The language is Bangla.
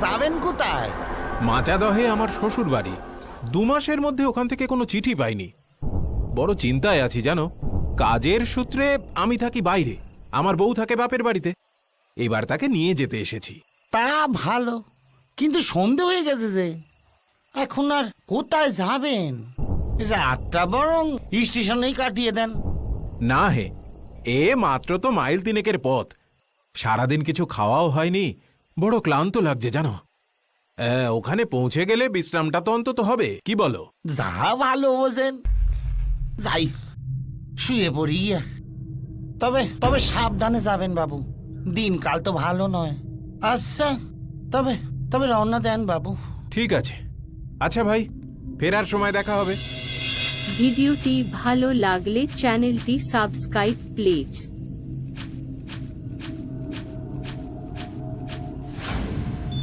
যাবেন কোথায়? মাচাদহে আমার শ্বশুর বাড়ি। 2 মাসের মধ্যে ওখান থেকে কোনো চিঠি পাইনি। বড় চিন্তায় আছি জানো। কাজের সূত্রে আমি থাকি বাইরে, আমার বউ থাকে বাপের বাড়িতে। এবার তাকে নিয়ে যেতে এসেছি। তা ভালো, কিন্তু সন্ধে হয়ে গেছে যে, এখন আর কোথায় যাবেন? রাতটা বরং স্টেশনেই কাটিয়ে দেন। না হে, এ মাত্র তো মাইল 3 পথ। সারাদিন কিছু খাওয়াও হয়নি, বড় ক্লান্ত লাগছে জানো। ওখানে পৌঁছে গেলে বিশ্রামটা তো অন্তত হবে, কি বলো? যা ভালো বোঝেন, যাই শুয়ে পড়ি। তবে তবে সাবধানে যাবেন বাবু, দিনকাল তো ভালো নয়। আচ্ছা, তবে তবে রওনা দেন বাবু। ঠিক আছে। আচ্ছা ভাই, ফেরার সময় দেখা হবে। ভিডিওটি ভালো লাগলে চ্যানেলটি সাবস্ক্রাইব প্লিজ।